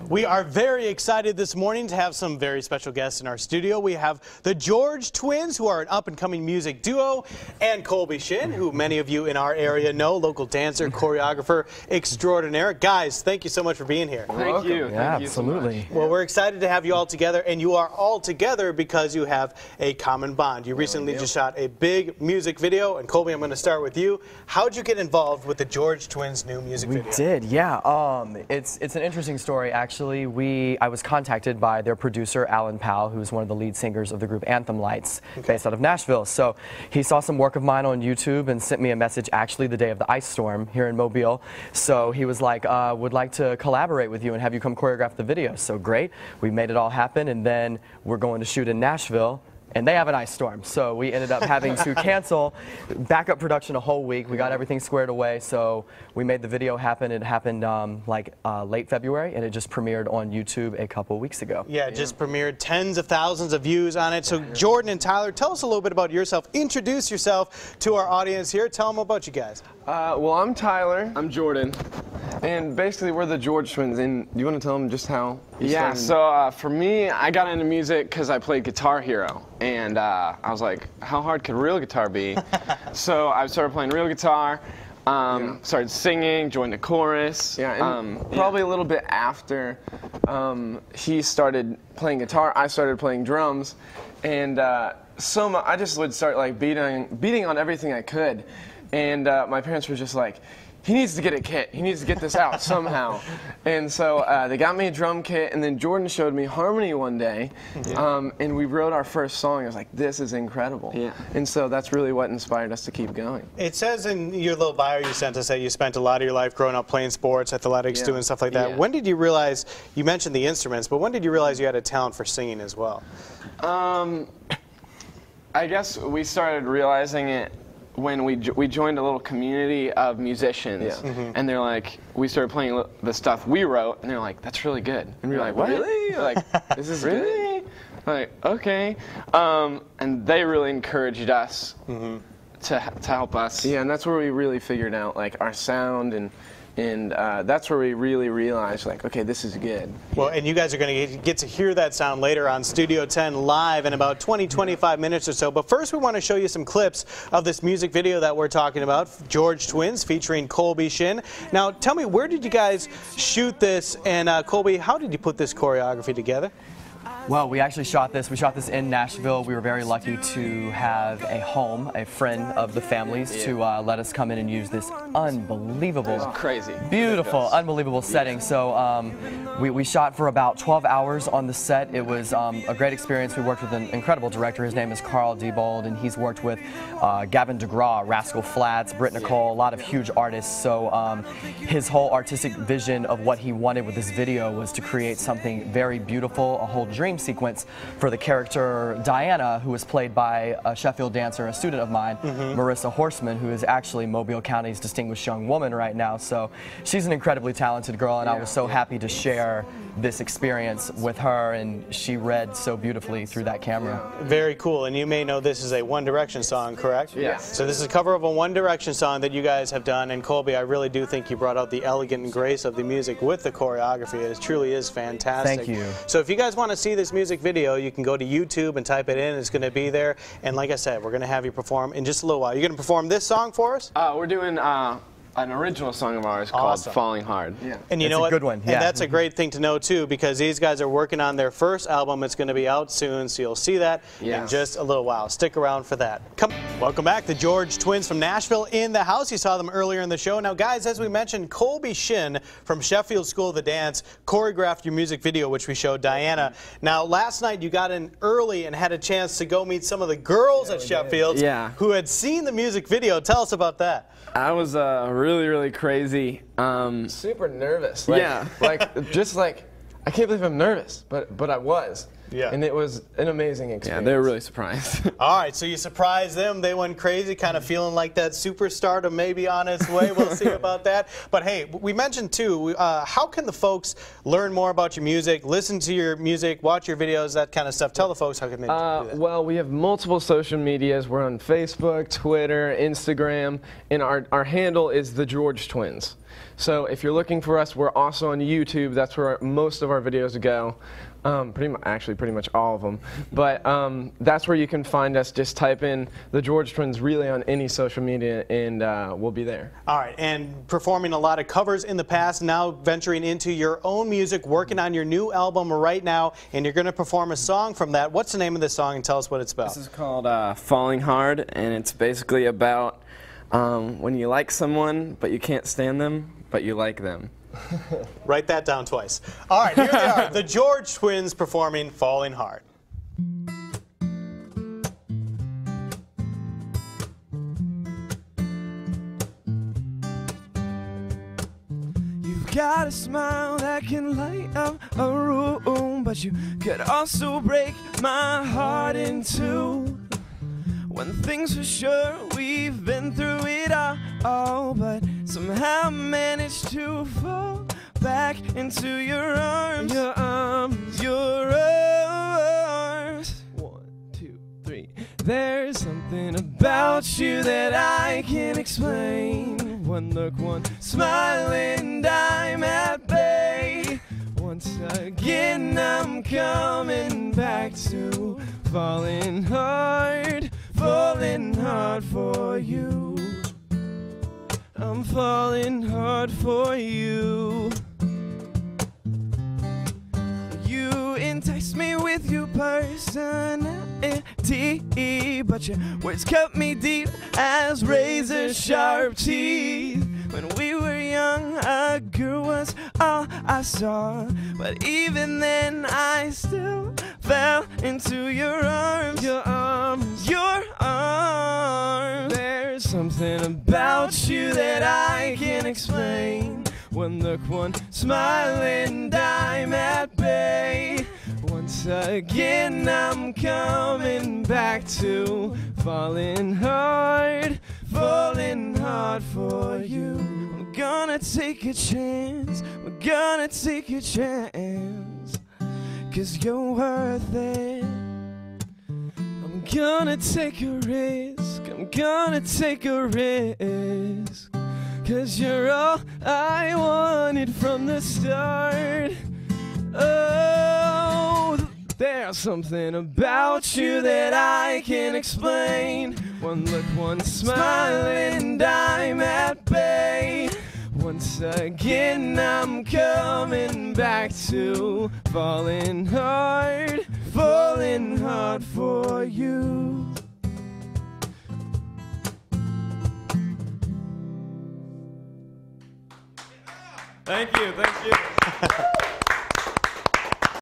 We are very excited this morning to have some very special guests in our studio. We have the George Twins, who are an up-and-coming music duo, and Colby Shin, who many of you in our area know, local dancer, choreographer extraordinaire. Guys, thank you so much for being here. Thank you. Yeah, Thank you absolutely. so much. Well, we're excited to have you all together, and you are all together because you have a common bond. You recently just shot a big music video, and Colby, I'm going to start with you. How'd you get involved with the George Twins' new music video? We did, yeah. It's an interesting story, actually. I was contacted by their producer, Alan Powell, who's one of the lead singers of the group Anthem Lights, based out of Nashville. So he saw some work of mine on YouTube and sent me a message actually the day of the ice storm here in Mobile. So he was like, would like to collaborate with you and have you come choreograph the video. So great, we made it all happen, and then we're going to shoot in Nashville. And they have an ice storm, so we ended up having to cancel backup production a whole week. We got everything squared away, so we made the video happen. It happened late February, and it just premiered on YouTube a couple weeks ago. Yeah, it just premiered, tens of thousands of views on it. So Jordan and Tyler, tell us a little bit about yourself. Introduce yourself to our audience here. Tell them about you guys. Well, I'm Tyler. I'm Jordan. And basically, we're the George Twins. And do you want to tell them just how? Yeah, so for me, I got into music because I played Guitar Hero. And I was like, how hard could real guitar be? So I started playing real guitar, started singing, joined the chorus. Yeah, and probably a little bit after he started playing guitar, I started playing drums. And I just would start like beating on everything I could. And my parents were just like, he needs to get a kit. He needs to get this out somehow. And so they got me a drum kit, and then Jordan showed me harmony one day, and we wrote our first song. I was like, this is incredible. Yeah. And so that's really what inspired us to keep going. It says in your little bio you sent us that you spent a lot of your life growing up playing sports, athletics, doing stuff like that. When did you realize, you mentioned the instruments, but when did you realize you had a talent for singing as well? I guess we started realizing it when we joined a little community of musicians, and they're like, we started playing the stuff we wrote, and they're like, that's really good. And we were like, what? Really? Like, this is really? Like, okay. And they really encouraged us to help us. Yeah, and that's where we really figured out like our sound, and that's where we really realized, like, okay, this is good. Well, and you guys are going to get to hear that sound later on Studio 10 live in about 20-25 minutes or so. But first, we want to show you some clips of this music video that we're talking about, George Twins, featuring Colby Shin. Now, tell me, where did you guys shoot this? And Colby, how did you put this choreography together? Well, we actually shot this. We shot this in Nashville. We were very lucky to have a home, a friend of the family's, to let us come in and use this unbelievable, crazy, beautiful, unbelievable setting. So we shot for about 12 hours on the set. It was a great experience. We worked with an incredible director. His name is Carl Diebold, and he's worked with Gavin DeGraw, Rascal Flatts, Britt Nicole, a lot of huge artists. So his whole artistic vision of what he wanted with this video was to create something very beautiful, a whole dream sequence for the character Diana, who was played by a Sheffield dancer, a student of mine, Marissa Horseman, who is actually Mobile County's Distinguished Young Woman right now. So she's an incredibly talented girl, and I was so happy to share this experience with her, and she read so beautifully through that camera. Very cool, and you may know this is a One Direction song, correct? Yes. So this is a cover of a One Direction song that you guys have done, and Colby, I really do think you brought out the elegant and grace of the music with the choreography. It truly is fantastic. Thank you. So if you guys want to see this music video, you can go to YouTube and type it in. It's going to be there, and like I said, we're going to have you perform in just a little while. You're going to perform this song for us? We're doing an original song of ours called Falling Hard. Yeah. And you know what? It's a good one. And that's a great thing to know too, because these guys are working on their first album. It's going to be out soon, so you'll see that in just a little while. Stick around for that. Welcome back. The George Twins from Nashville in the house. You saw them earlier in the show. Now, guys, as we mentioned, Colby Shin from Sheffield School of the Dance choreographed your music video, which we showed Diana. Now, last night you got in early and had a chance to go meet some of the girls at Sheffield who had seen the music video. Tell us about that. I was really, really crazy. Super nervous. Like, I can't believe I'm nervous, but I was. Yeah. And it was an amazing experience. Yeah, they were really surprised. All right, so you surprised them. They went crazy, kind of feeling like that superstardom may be on its way. We'll see about that. But hey, we mentioned too, how can the folks learn more about your music, listen to your music, watch your videos, that kind of stuff? Tell the folks how can they do that. Well, we have multiple social medias. We're on Facebook, Twitter, Instagram, and our handle is The George Twins. So if you're looking for us, we're also on YouTube. That's where most of our videos go. Pretty much all of them. But that's where you can find us. Just type in the George Twins really on any social media, and we'll be there. All right, and performing a lot of covers in the past, now venturing into your own music, working on your new album right now, and you're going to perform a song from that. What's the name of this song, and tell us what it's about? This is called Falling Hard, and it's basically about when you like someone, but you can't stand them, but you like them. Write that down twice. All right, here they are, the George Twins performing Falling Hard. You've got a smile that can light up a room, but you could also break my heart in two. One thing's for sure, we've been through it all, but somehow managed to fall back into your arms. Your arms, your arms. 1, 2, 3. There's something about you that I can't explain. One look, one smile, and I'm at bay. Once again, I'm coming back to falling hard. Falling hard for you. I'm falling hard for you. You entice me with your personality, but your words cut me deep as razor sharp teeth. When we were young, a girl was all I saw, but even then I still fell into your arms. Your arms, your arms. There's something about you that I can't explain. One look, one smile, and I'm at bay. Once again, I'm coming back to falling hard for you. I'm gonna take a chance, we're gonna take a chance, 'cause you're worth it. I'm gonna take a risk, I'm gonna take a risk, 'cause you're all I wanted from the start. Oh, there's something about you that I can't explain. One look, one smile, and I'm at bay. Once again, I'm coming back to falling hard for you. Thank you, thank you.